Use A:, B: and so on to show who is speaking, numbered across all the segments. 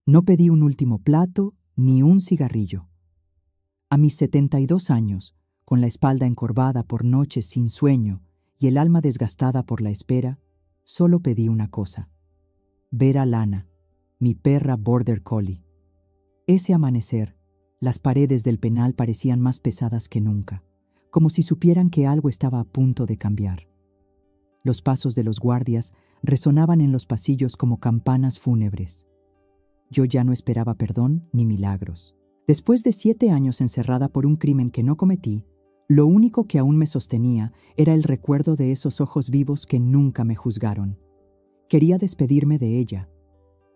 A: No pedí un último plato ni un cigarrillo. A mis 72 años, con la espalda encorvada por noches sin sueño y el alma desgastada por la espera, solo pedí una cosa: ver a Lana, mi perra Border Collie. Ese amanecer, las paredes del penal parecían más pesadas que nunca, como si supieran que algo estaba a punto de cambiar. Los pasos de los guardias resonaban en los pasillos como campanas fúnebres. Yo ya no esperaba perdón ni milagros. Después de 7 años encerrada por un crimen que no cometí, lo único que aún me sostenía era el recuerdo de esos ojos vivos que nunca me juzgaron. Quería despedirme de ella.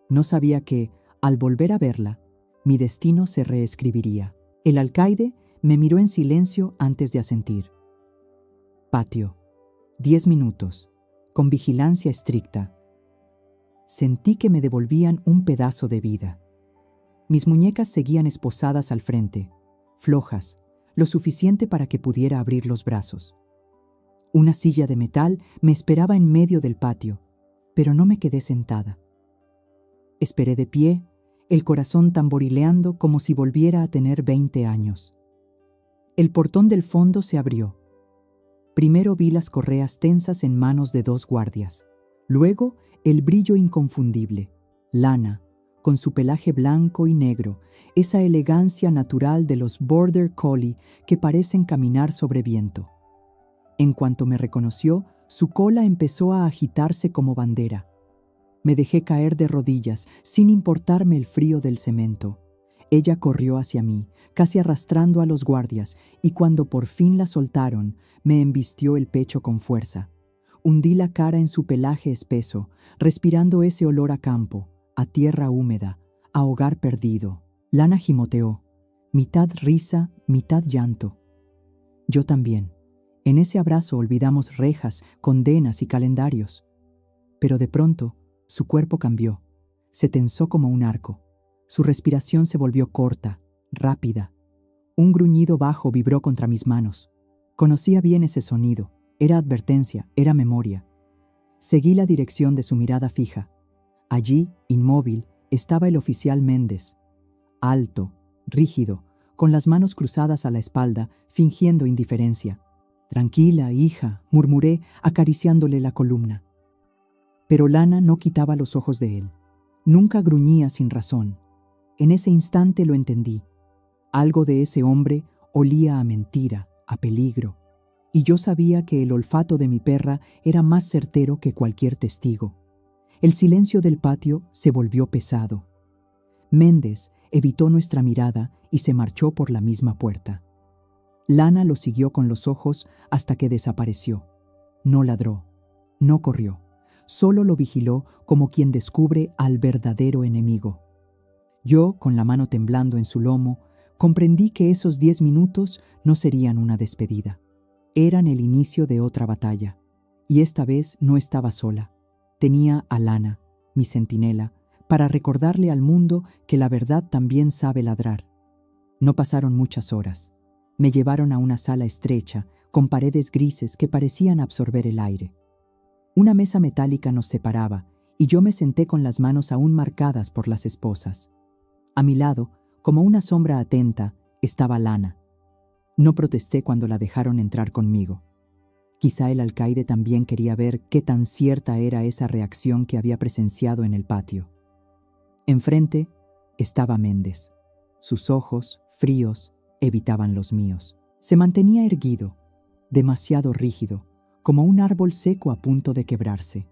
A: No sabía que, al volver a verla, mi destino se reescribiría. El alcaide me miró en silencio antes de asentir. Patio. 10 minutos, con vigilancia estricta. Sentí que me devolvían un pedazo de vida. Mis muñecas seguían esposadas al frente, flojas, lo suficiente para que pudiera abrir los brazos. Una silla de metal me esperaba en medio del patio, pero no me quedé sentada. Esperé de pie, el corazón tamborileando como si volviera a tener 20 años. El portón del fondo se abrió. Primero vi las correas tensas en manos de 2 guardias. Luego, el brillo inconfundible, Lana, con su pelaje blanco y negro, esa elegancia natural de los Border Collie que parecen caminar sobre viento. En cuanto me reconoció, su cola empezó a agitarse como bandera. Me dejé caer de rodillas, sin importarme el frío del cemento. Ella corrió hacia mí, casi arrastrando a los guardias, y cuando por fin la soltaron, me embistió el pecho con fuerza. Hundí la cara en su pelaje espeso, respirando ese olor a campo, a tierra húmeda, a hogar perdido. Lana gimoteó, mitad risa, mitad llanto. Yo también. En ese abrazo olvidamos rejas, condenas y calendarios. Pero de pronto, su cuerpo cambió. Se tensó como un arco. Su respiración se volvió corta, rápida. Un gruñido bajo vibró contra mis manos. Conocía bien ese sonido. Era advertencia, era memoria. Seguí la dirección de su mirada fija. Allí, inmóvil, estaba el oficial Méndez. Alto, rígido, con las manos cruzadas a la espalda, fingiendo indiferencia. «Tranquila, hija», murmuré, acariciándole la columna. Pero Lana no quitaba los ojos de él. Nunca gruñía sin razón. En ese instante lo entendí. Algo de ese hombre olía a mentira, a peligro. Y yo sabía que el olfato de mi perra era más certero que cualquier testigo. El silencio del patio se volvió pesado. Méndez evitó nuestra mirada y se marchó por la misma puerta. Lana lo siguió con los ojos hasta que desapareció. No ladró, no corrió, solo lo vigiló como quien descubre al verdadero enemigo. Yo, con la mano temblando en su lomo, comprendí que esos 10 minutos no serían una despedida. Eran el inicio de otra batalla, y esta vez no estaba sola. Tenía a Lana, mi centinela, para recordarle al mundo que la verdad también sabe ladrar. No pasaron muchas horas. Me llevaron a una sala estrecha, con paredes grises que parecían absorber el aire. Una mesa metálica nos separaba, y yo me senté con las manos aún marcadas por las esposas. A mi lado, como una sombra atenta, estaba Lana. No protesté cuando la dejaron entrar conmigo. Quizá el alcaide también quería ver qué tan cierta era esa reacción que había presenciado en el patio. Enfrente estaba Méndez. Sus ojos, fríos, evitaban los míos. Se mantenía erguido, demasiado rígido, como un árbol seco a punto de quebrarse.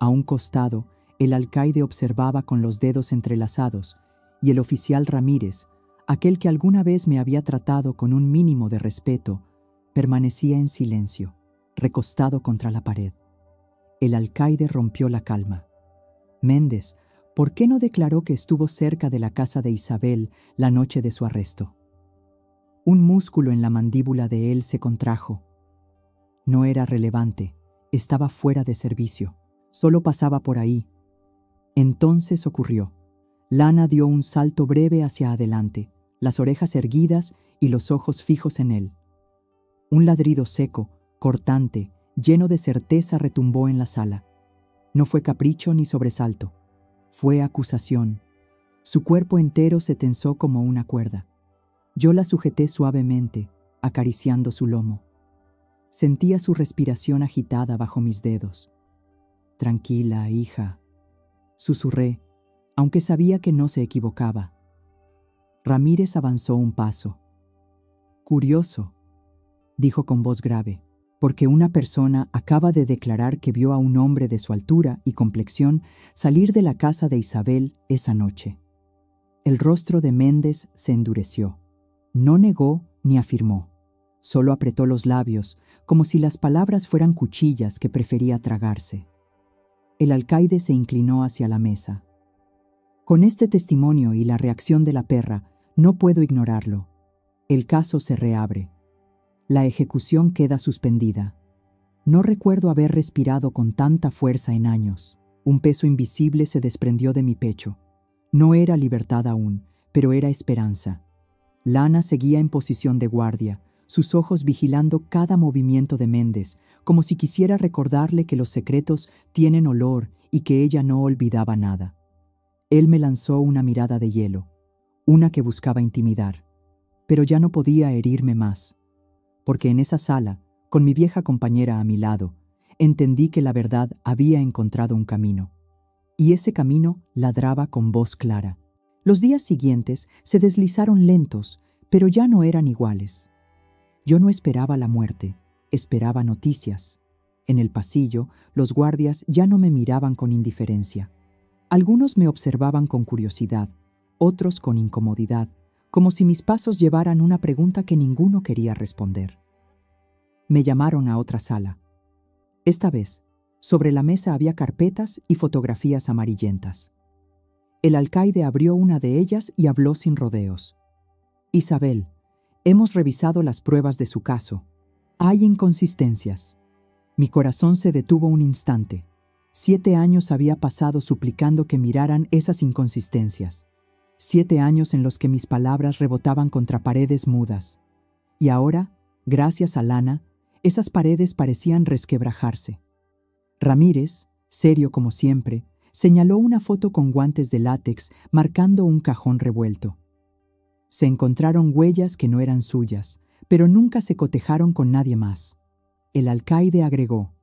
A: A un costado, el alcaide observaba con los dedos entrelazados, y el oficial Ramírez, aquel que alguna vez me había tratado con un mínimo de respeto, permanecía en silencio, recostado contra la pared. El alcaide rompió la calma. Méndez, ¿por qué no declaró que estuvo cerca de la casa de Isabel la noche de su arresto? Un músculo en la mandíbula de él se contrajo. No era relevante, estaba fuera de servicio, solo pasaba por ahí. Entonces ocurrió. Lana dio un salto breve hacia adelante, las orejas erguidas y los ojos fijos en él. Un ladrido seco, cortante, lleno de certeza retumbó en la sala. No fue capricho ni sobresalto. Fue acusación. Su cuerpo entero se tensó como una cuerda. Yo la sujeté suavemente, acariciando su lomo. Sentía su respiración agitada bajo mis dedos. «Tranquila, hija», susurré, aunque sabía que no se equivocaba. Ramírez avanzó un paso. «Curioso», dijo con voz grave, «porque una persona acaba de declarar que vio a un hombre de su altura y complexión salir de la casa de Isabel esa noche». El rostro de Méndez se endureció. No negó ni afirmó. Solo apretó los labios, como si las palabras fueran cuchillas que prefería tragarse. El alcaide se inclinó hacia la mesa. «Con este testimonio y la reacción de la perra, no puedo ignorarlo. El caso se reabre. La ejecución queda suspendida. No recuerdo haber respirado con tanta fuerza en años. Un peso invisible se desprendió de mi pecho. No era libertad aún, pero era esperanza. Lana seguía en posición de guardia, sus ojos vigilando cada movimiento de Méndez, como si quisiera recordarle que los secretos tienen olor y que ella no olvidaba nada. Él me lanzó una mirada de hielo, una que buscaba intimidar, pero ya no podía herirme más, porque en esa sala, con mi vieja compañera a mi lado, entendí que la verdad había encontrado un camino. Y ese camino ladraba con voz clara. Los días siguientes se deslizaron lentos, pero ya no eran iguales. Yo no esperaba la muerte, esperaba noticias. En el pasillo, los guardias ya no me miraban con indiferencia. Algunos me observaban con curiosidad, otros con incomodidad, como si mis pasos llevaran una pregunta que ninguno quería responder. Me llamaron a otra sala. Esta vez, sobre la mesa había carpetas y fotografías amarillentas. El alcaide abrió una de ellas y habló sin rodeos. «Isabel, hemos revisado las pruebas de su caso. Hay inconsistencias». Mi corazón se detuvo un instante. 7 años había pasado suplicando que miraran esas inconsistencias. 7 años en los que mis palabras rebotaban contra paredes mudas. Y ahora, gracias a Lana, esas paredes parecían resquebrajarse. Ramírez, serio como siempre, señaló una foto con guantes de látex marcando un cajón revuelto. Se encontraron huellas que no eran suyas, pero nunca se cotejaron con nadie más. El alcaide agregó: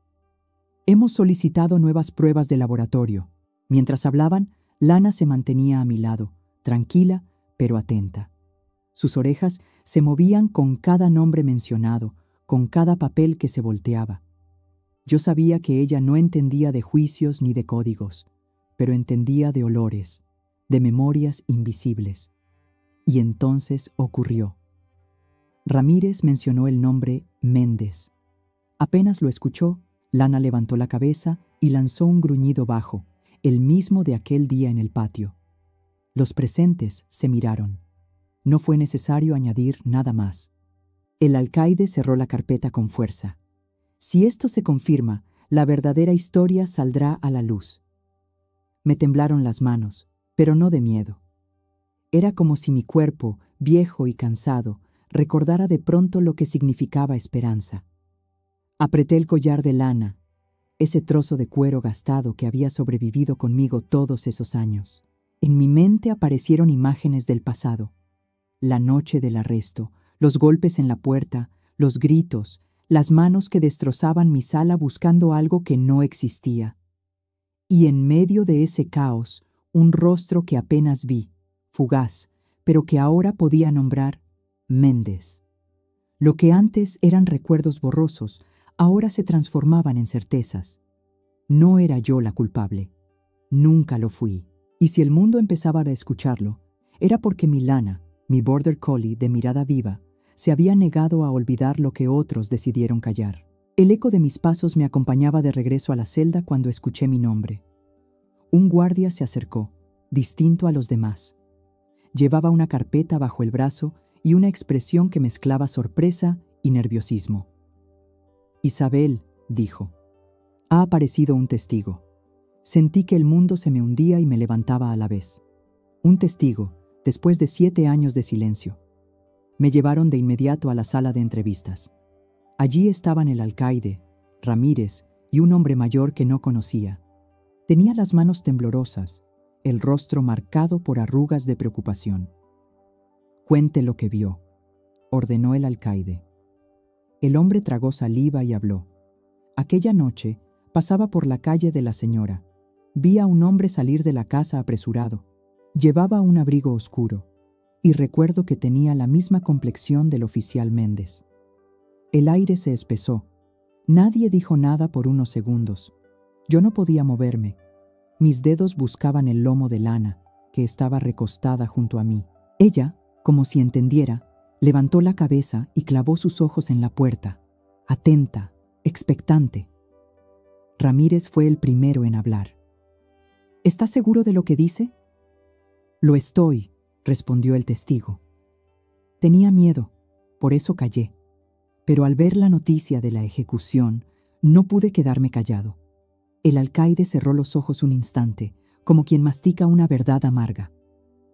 A: «Hemos solicitado nuevas pruebas de laboratorio». Mientras hablaban, Lana se mantenía a mi lado, tranquila pero atenta. Sus orejas se movían con cada nombre mencionado, con cada papel que se volteaba. Yo sabía que ella no entendía de juicios ni de códigos, pero entendía de olores, de memorias invisibles. Y entonces ocurrió. Ramírez mencionó el nombre Méndez. Apenas lo escuchó, Lana levantó la cabeza y lanzó un gruñido bajo, el mismo de aquel día en el patio. Los presentes se miraron. No fue necesario añadir nada más. El alcaide cerró la carpeta con fuerza. Si esto se confirma, la verdadera historia saldrá a la luz. Me temblaron las manos, pero no de miedo. Era como si mi cuerpo, viejo y cansado, recordara de pronto lo que significaba esperanza. Apreté el collar de lana, ese trozo de cuero gastado que había sobrevivido conmigo todos esos años. En mi mente aparecieron imágenes del pasado. La noche del arresto, los golpes en la puerta, los gritos, las manos que destrozaban mi sala buscando algo que no existía. Y en medio de ese caos, un rostro que apenas vi, fugaz, pero que ahora podía nombrar Méndez. Lo que antes eran recuerdos borrosos, ahora se transformaban en certezas. No era yo la culpable. Nunca lo fui. Y si el mundo empezaba a escucharlo, era porque mi Lana, mi border collie de mirada viva, se había negado a olvidar lo que otros decidieron callar. El eco de mis pasos me acompañaba de regreso a la celda cuando escuché mi nombre. Un guardia se acercó, distinto a los demás. Llevaba una carpeta bajo el brazo y una expresión que mezclaba sorpresa y nerviosismo. «Isabel», dijo, «ha aparecido un testigo». Sentí que el mundo se me hundía y me levantaba a la vez. Un testigo, después de 7 años de silencio. Me llevaron de inmediato a la sala de entrevistas. Allí estaban el alcaide, Ramírez y un hombre mayor que no conocía. Tenía las manos temblorosas el rostro marcado por arrugas de preocupación. «Cuente lo que vio», ordenó el alcaide. El hombre tragó saliva y habló. «Aquella noche pasaba por la calle de la señora. Vi a un hombre salir de la casa apresurado. Llevaba un abrigo oscuro, y recuerdo que tenía la misma complexión del oficial Méndez. El aire se espesó. Nadie dijo nada por unos segundos. Yo no podía moverme. Mis dedos buscaban el lomo de Lana, que estaba recostada junto a mí. Ella, como si entendiera, levantó la cabeza y clavó sus ojos en la puerta, atenta, expectante. Ramírez fue el primero en hablar. «¿Estás seguro de lo que dice?» «Lo estoy», respondió el testigo. «Tenía miedo, por eso callé. Pero al ver la noticia de la ejecución, no pude quedarme callado». El alcaide cerró los ojos un instante, como quien mastica una verdad amarga.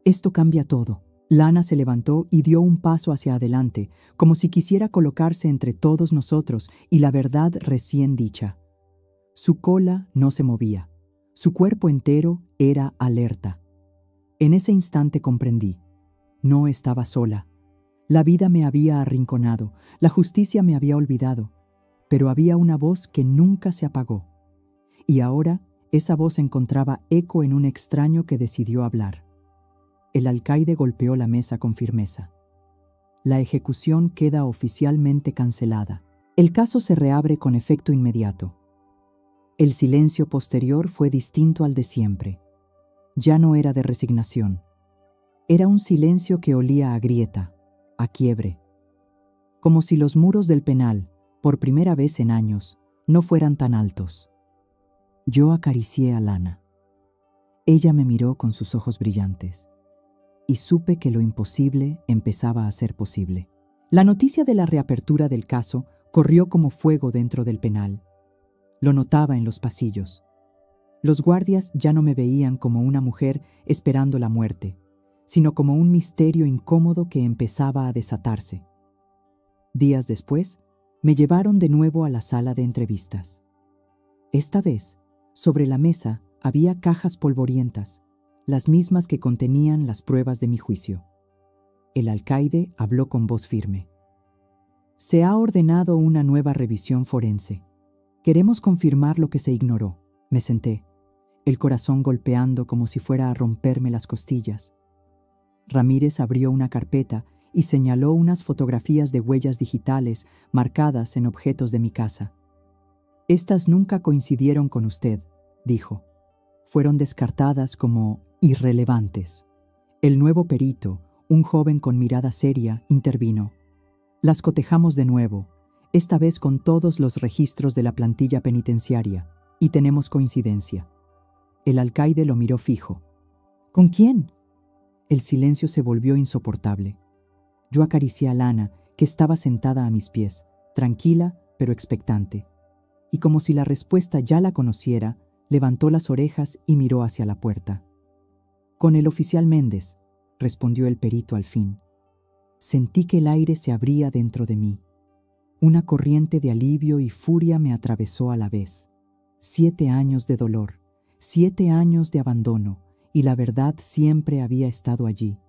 A: «Esto cambia todo». Lana se levantó y dio un paso hacia adelante, como si quisiera colocarse entre todos nosotros y la verdad recién dicha. Su cola no se movía. Su cuerpo entero era alerta. En ese instante comprendí. No estaba sola. La vida me había arrinconado, la justicia me había olvidado, pero había una voz que nunca se apagó. Y ahora esa voz encontraba eco en un extraño que decidió hablar. El alcaide golpeó la mesa con firmeza. La ejecución queda oficialmente cancelada. El caso se reabre con efecto inmediato. El silencio posterior fue distinto al de siempre. Ya no era de resignación. Era un silencio que olía a grieta, a quiebre. Como si los muros del penal, por primera vez en años, no fueran tan altos. Yo acaricié a Lana. Ella me miró con sus ojos brillantes. Y supe que lo imposible empezaba a ser posible. La noticia de la reapertura del caso corrió como fuego dentro del penal. Lo notaba en los pasillos. Los guardias ya no me veían como una mujer esperando la muerte, sino como un misterio incómodo que empezaba a desatarse. Días después, me llevaron de nuevo a la sala de entrevistas. Esta vez, sobre la mesa había cajas polvorientas, las mismas que contenían las pruebas de mi juicio. El alcaide habló con voz firme. «Se ha ordenado una nueva revisión forense. Queremos confirmar lo que se ignoró». Me senté, el corazón golpeando como si fuera a romperme las costillas. Ramírez abrió una carpeta y señaló unas fotografías de huellas digitales marcadas en objetos de mi casa. «Estas nunca coincidieron con usted», dijo. «Fueron descartadas como irrelevantes». El nuevo perito, un joven con mirada seria, intervino. «Las cotejamos de nuevo, esta vez con todos los registros de la plantilla penitenciaria, y tenemos coincidencia». El alcaide lo miró fijo. «¿Con quién?» El silencio se volvió insoportable. Yo acaricié a Lana, que estaba sentada a mis pies, tranquila pero expectante. Y como si la respuesta ya la conociera, levantó las orejas y miró hacia la puerta. «Con el oficial Méndez», respondió el perito al fin. Sentí que el aire se abría dentro de mí. Una corriente de alivio y furia me atravesó a la vez. 7 años de dolor, 7 años de abandono, y la verdad siempre había estado allí,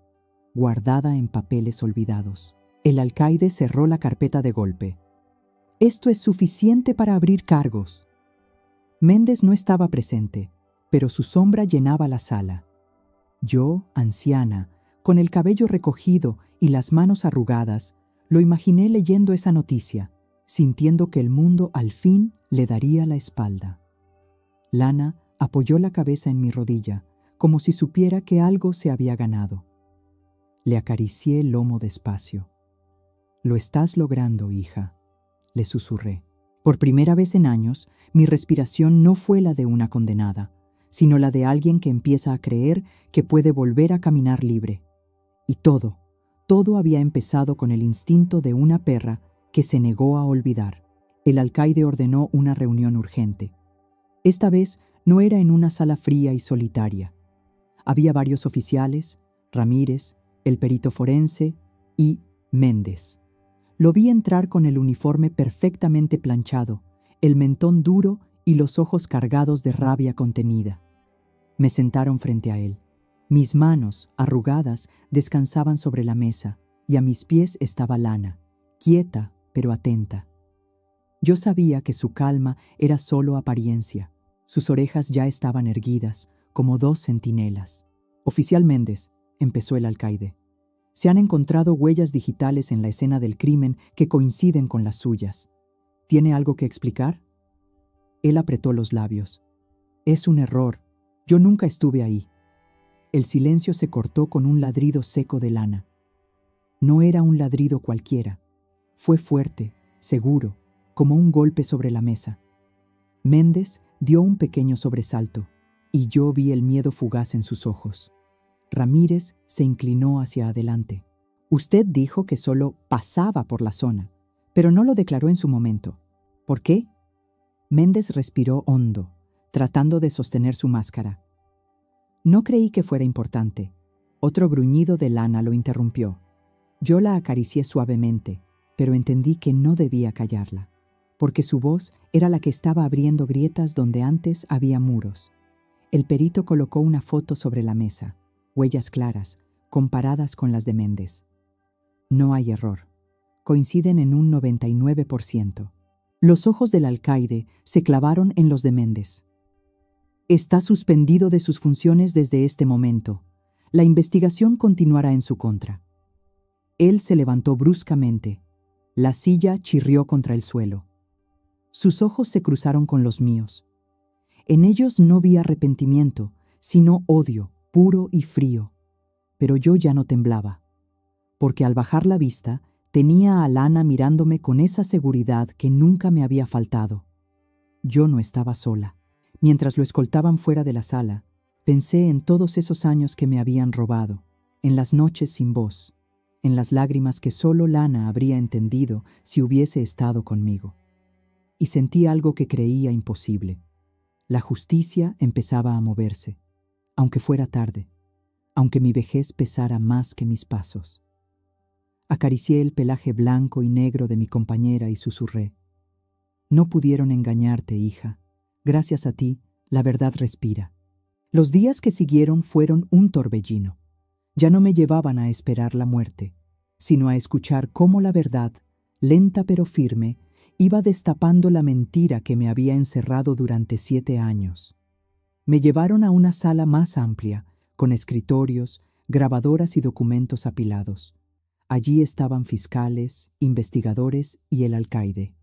A: guardada en papeles olvidados. El alcaide cerró la carpeta de golpe. «Esto es suficiente para abrir cargos». Méndez no estaba presente, pero su sombra llenaba la sala. Yo, anciana, con el cabello recogido y las manos arrugadas, lo imaginé leyendo esa noticia, sintiendo que el mundo al fin le daría la espalda. Lana apoyó la cabeza en mi rodilla, como si supiera que algo se había ganado. Le acaricié el lomo despacio. «Lo estás logrando, hija», le susurré. Por primera vez en años, mi respiración no fue la de una condenada, sino la de alguien que empieza a creer que puede volver a caminar libre. Y todo había empezado con el instinto de una perra que se negó a olvidar. El alcaide ordenó una reunión urgente. Esta vez no era en una sala fría y solitaria. Había varios oficiales, Ramírez, el perito forense y Méndez. Lo vi entrar con el uniforme perfectamente planchado, el mentón duro y los ojos cargados de rabia contenida. Me sentaron frente a él. Mis manos, arrugadas, descansaban sobre la mesa, y a mis pies estaba Lana, quieta pero atenta. Yo sabía que su calma era solo apariencia. Sus orejas ya estaban erguidas, como dos centinelas. «Oficial Méndez», empezó el alcaide, «se han encontrado huellas digitales en la escena del crimen que coinciden con las suyas. ¿Tiene algo que explicar?» Él apretó los labios. «Es un error. Yo nunca estuve ahí». El silencio se cortó con un ladrido seco de Lana. No era un ladrido cualquiera. Fue fuerte, seguro, como un golpe sobre la mesa. Méndez dio un pequeño sobresalto, y yo vi el miedo fugaz en sus ojos. Ramírez se inclinó hacia adelante. «Usted dijo que solo pasaba por la zona, pero no lo declaró en su momento. ¿Por qué?» Méndez respiró hondo, tratando de sostener su máscara. «No creí que fuera importante». Otro gruñido de Lana lo interrumpió. Yo la acaricié suavemente, pero entendí que no debía callarla, porque su voz era la que estaba abriendo grietas donde antes había muros. El perito colocó una foto sobre la mesa, huellas claras, comparadas con las de Méndez. No hay error. Coinciden en un 99%. Los ojos del alcaide se clavaron en los de Méndez. «Está suspendido de sus funciones desde este momento. La investigación continuará en su contra». Él se levantó bruscamente. La silla chirrió contra el suelo. Sus ojos se cruzaron con los míos. En ellos no vi arrepentimiento, sino odio, puro y frío. Pero yo ya no temblaba, porque al bajar la vista tenía a Lana mirándome con esa seguridad que nunca me había faltado. Yo no estaba sola. Mientras lo escoltaban fuera de la sala, pensé en todos esos años que me habían robado, en las noches sin voz, en las lágrimas que solo Lana habría entendido si hubiese estado conmigo. Y sentí algo que creía imposible. La justicia empezaba a moverse, aunque fuera tarde, aunque mi vejez pesara más que mis pasos. Acaricié el pelaje blanco y negro de mi compañera y susurré: «No pudieron engañarte, hija. Gracias a ti, la verdad respira». Los días que siguieron fueron un torbellino. Ya no me llevaban a esperar la muerte, sino a escuchar cómo la verdad, lenta pero firme, iba destapando la mentira que me había encerrado durante 7 años. Me llevaron a una sala más amplia, con escritorios, grabadoras y documentos apilados. Allí estaban fiscales, investigadores y el alcaide.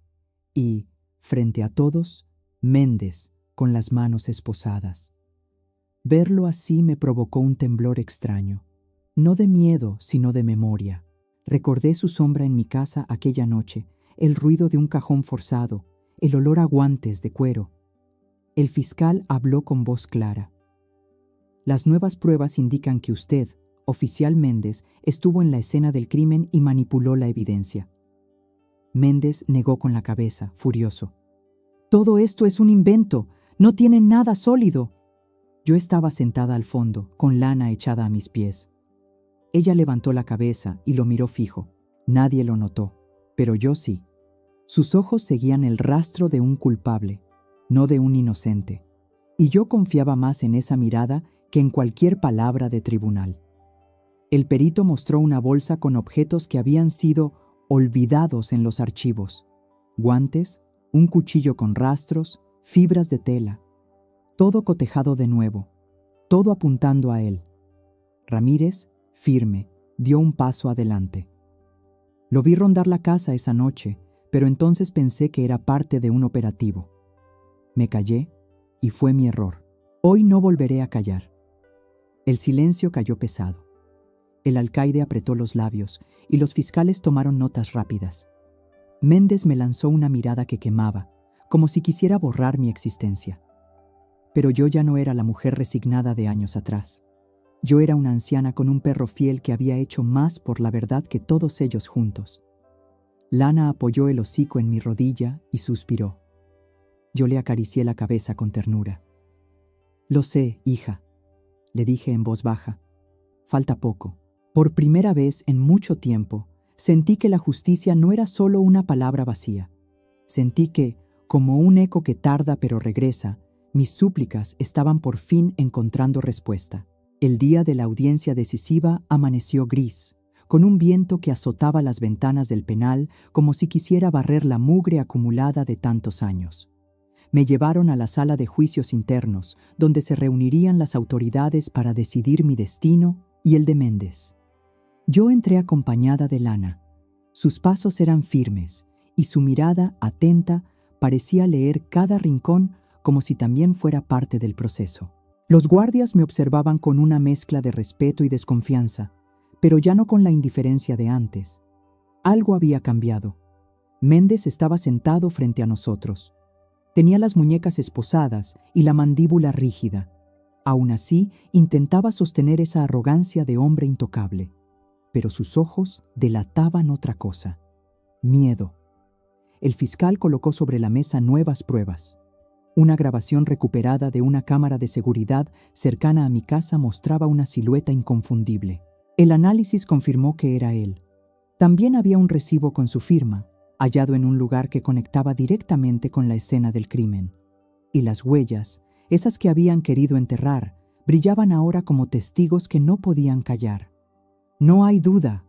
A: Y, frente a todos, Méndez, con las manos esposadas. Verlo así me provocó un temblor extraño. No de miedo, sino de memoria. Recordé su sombra en mi casa aquella noche, el ruido de un cajón forzado, el olor a guantes de cuero. El fiscal habló con voz clara. «Las nuevas pruebas indican que usted, oficial Méndez, estuvo en la escena del crimen y manipuló la evidencia». Méndez negó con la cabeza, furioso. «Todo esto es un invento, no tiene nada sólido». Yo estaba sentada al fondo, con Lana echada a mis pies. Ella levantó la cabeza y lo miró fijo. Nadie lo notó, pero yo sí. Sus ojos seguían el rastro de un culpable, no de un inocente. Y yo confiaba más en esa mirada que en cualquier palabra de tribunal. El perito mostró una bolsa con objetos que habían sido olvidados en los archivos. Guantes, un cuchillo con rastros, fibras de tela. Todo cotejado de nuevo, todo apuntando a él. Ramírez, firme, dio un paso adelante. Lo vi rondar la casa esa noche, pero entonces pensé que era parte de un operativo. Me callé y fue mi error. Hoy no volveré a callar. El silencio cayó pesado. El alcaide apretó los labios y los fiscales tomaron notas rápidas. Méndez me lanzó una mirada que quemaba, como si quisiera borrar mi existencia. Pero yo ya no era la mujer resignada de años atrás. Yo era una anciana con un perro fiel que había hecho más por la verdad que todos ellos juntos. Lana apoyó el hocico en mi rodilla y suspiró. Yo le acaricié la cabeza con ternura. «Lo sé, hija», le dije en voz baja. «Falta poco». Por primera vez en mucho tiempo, sentí que la justicia no era solo una palabra vacía. Sentí que, como un eco que tarda pero regresa, Mis súplicas estaban por fin encontrando respuesta. El día de la audiencia decisiva amaneció gris, con un viento que azotaba las ventanas del penal como si quisiera barrer la mugre acumulada de tantos años. Me llevaron a la sala de juicios internos, donde se reunirían las autoridades para decidir mi destino y el de Méndez. Yo entré acompañada de Lana. Sus pasos eran firmes, y su mirada, atenta, parecía leer cada rincón como si también fuera parte del proceso. Los guardias me observaban con una mezcla de respeto y desconfianza, pero ya no con la indiferencia de antes. Algo había cambiado. Méndez estaba sentado frente a nosotros. Tenía las muñecas esposadas y la mandíbula rígida. Aún así, intentaba sostener esa arrogancia de hombre intocable. Pero sus ojos delataban otra cosa: miedo. El fiscal colocó sobre la mesa nuevas pruebas. Una grabación recuperada de una cámara de seguridad cercana a mi casa mostraba una silueta inconfundible. El análisis confirmó que era él. También había un recibo con su firma, hallado en un lugar que conectaba directamente con la escena del crimen. Y las huellas, esas que habían querido enterrar, brillaban ahora como testigos que no podían callar. «No hay duda»,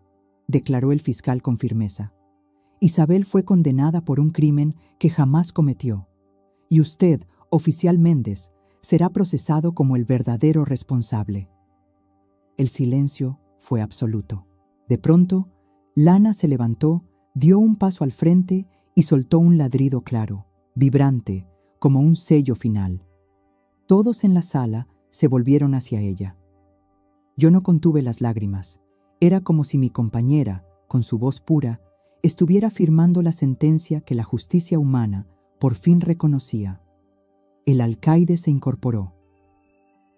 A: declaró el fiscal con firmeza. «Isabel fue condenada por un crimen que jamás cometió. Y usted, oficial Méndez, será procesado como el verdadero responsable». El silencio fue absoluto. De pronto, Lana se levantó, dio un paso al frente y soltó un ladrido claro, vibrante, como un sello final. Todos en la sala se volvieron hacia ella. Yo no contuve las lágrimas. Era como si mi compañera, con su voz pura, estuviera firmando la sentencia que la justicia humana por fin reconocía. El alcaide se incorporó.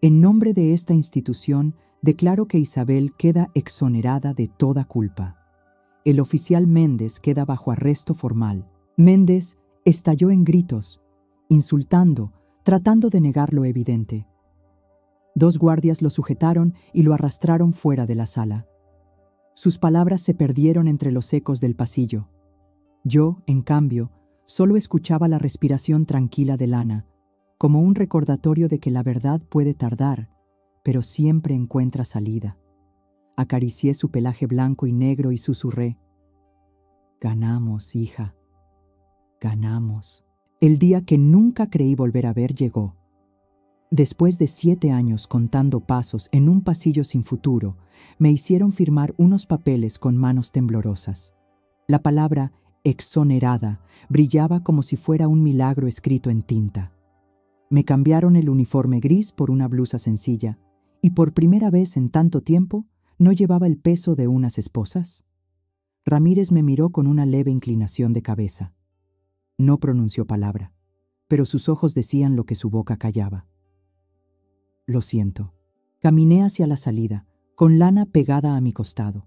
A: «En nombre de esta institución, declaro que Isabel queda exonerada de toda culpa. El oficial Méndez queda bajo arresto formal». Méndez estalló en gritos, insultando, tratando de negar lo evidente. 2 guardias lo sujetaron y lo arrastraron fuera de la sala. Sus palabras se perdieron entre los ecos del pasillo. Yo, en cambio, solo escuchaba la respiración tranquila de Lana, como un recordatorio de que la verdad puede tardar, pero siempre encuentra salida. Acaricié su pelaje blanco y negro y susurré: «Ganamos, hija. Ganamos». El día que nunca creí volver a ver llegó. Después de 7 años contando pasos en un pasillo sin futuro, me hicieron firmar unos papeles con manos temblorosas. La palabra exonerada brillaba como si fuera un milagro escrito en tinta. Me cambiaron el uniforme gris por una blusa sencilla, y por primera vez en tanto tiempo no llevaba el peso de unas esposas. Ramírez me miró con una leve inclinación de cabeza. No pronunció palabra, pero sus ojos decían lo que su boca callaba. «Lo siento». Caminé hacia la salida, con Lana pegada a mi costado.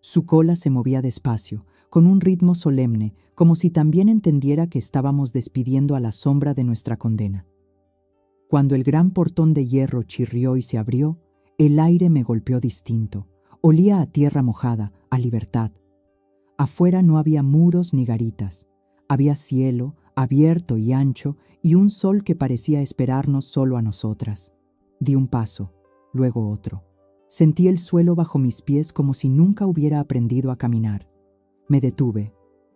A: Su cola se movía despacio, con un ritmo solemne, como si también entendiera que estábamos despidiendo a la sombra de nuestra condena. Cuando el gran portón de hierro chirrió y se abrió, el aire me golpeó distinto. Olía a tierra mojada, a libertad. Afuera no había muros ni garitas. Había cielo, abierto y ancho, y un sol que parecía esperarnos solo a nosotras. Di un paso, luego otro. Sentí el suelo bajo mis pies como si nunca hubiera aprendido a caminar. Me detuve,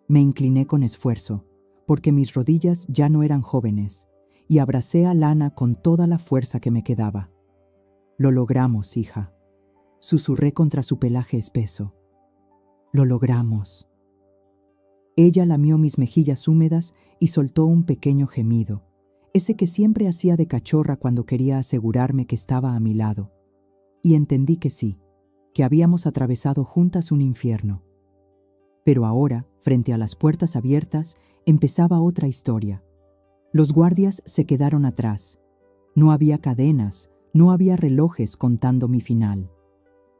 A: me incliné con esfuerzo, porque mis rodillas ya no eran jóvenes, y abracé a Lana con toda la fuerza que me quedaba. «Lo logramos, hija», susurré contra su pelaje espeso. «Lo logramos». Ella lamió mis mejillas húmedas y soltó un pequeño gemido, ese que siempre hacía de cachorra cuando quería asegurarme que estaba a mi lado. Y entendí que sí, que habíamos atravesado juntas un infierno. Pero ahora, frente a las puertas abiertas, empezaba otra historia. Los guardias se quedaron atrás. No había cadenas, no había relojes contando mi final.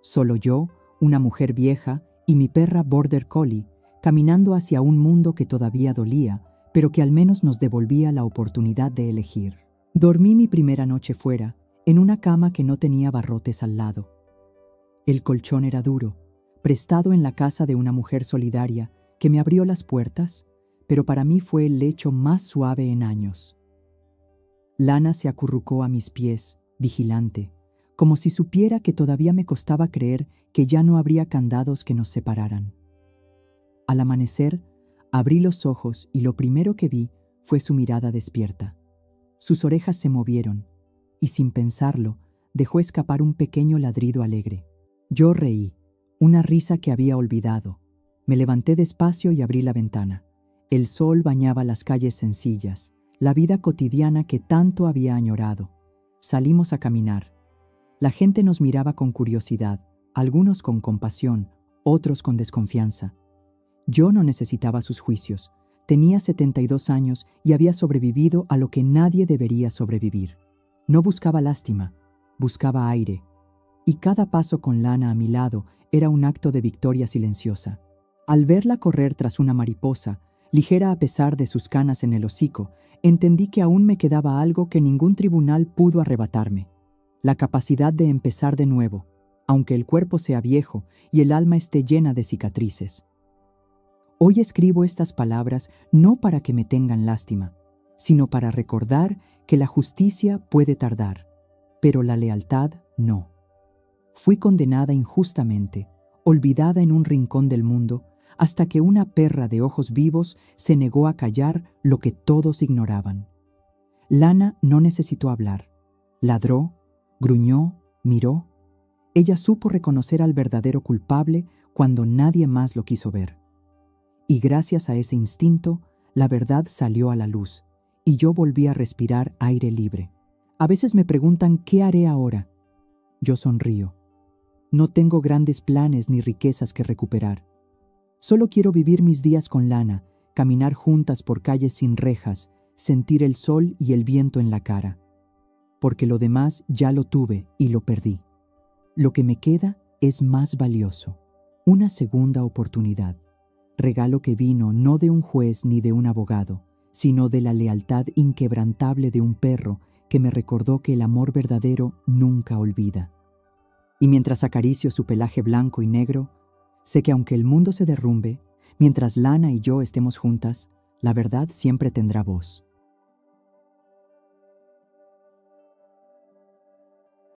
A: Solo yo, una mujer vieja, y mi perra Border Collie, caminando hacia un mundo que todavía dolía, pero que al menos nos devolvía la oportunidad de elegir. Dormí mi primera noche fuera, en una cama que no tenía barrotes al lado. El colchón era duro, prestado en la casa de una mujer solidaria que me abrió las puertas, pero para mí fue el lecho más suave en años. Lana se acurrucó a mis pies, vigilante, como si supiera que todavía me costaba creer que ya no habría candados que nos separaran. Al amanecer, abrí los ojos y lo primero que vi fue su mirada despierta. Sus orejas se movieron y, sin pensarlo, dejó escapar un pequeño ladrido alegre. Yo reí, una risa que había olvidado. Me levanté despacio y abrí la ventana. El sol bañaba las calles sencillas, la vida cotidiana que tanto había añorado. Salimos a caminar. La gente nos miraba con curiosidad, algunos con compasión, otros con desconfianza. Yo no necesitaba sus juicios. Tenía 72 años y había sobrevivido a lo que nadie debería sobrevivir. No buscaba lástima, buscaba aire. Y cada paso con Lana a mi lado era un acto de victoria silenciosa. Al verla correr tras una mariposa, ligera a pesar de sus canas en el hocico, entendí que aún me quedaba algo que ningún tribunal pudo arrebatarme: la capacidad de empezar de nuevo, aunque el cuerpo sea viejo y el alma esté llena de cicatrices. Hoy escribo estas palabras no para que me tengan lástima, sino para recordar que la justicia puede tardar, pero la lealtad no. Fui condenada injustamente, olvidada en un rincón del mundo, hasta que una perra de ojos vivos se negó a callar lo que todos ignoraban. Lana no necesitó hablar. Ladró, gruñó, miró. Ella supo reconocer al verdadero culpable cuando nadie más lo quiso ver. Y gracias a ese instinto, la verdad salió a la luz, y yo volví a respirar aire libre. A veces me preguntan ¿qué haré ahora? Yo sonrío. No tengo grandes planes ni riquezas que recuperar. Solo quiero vivir mis días con Lana, caminar juntas por calles sin rejas, sentir el sol y el viento en la cara. Porque lo demás ya lo tuve y lo perdí. Lo que me queda es más valioso: una segunda oportunidad. Regalo que vino no de un juez ni de un abogado, sino de la lealtad inquebrantable de un perro que me recordó que el amor verdadero nunca olvida. Y mientras acaricio su pelaje blanco y negro, sé que aunque el mundo se derrumbe, mientras Lana y yo estemos juntas, la verdad siempre tendrá voz.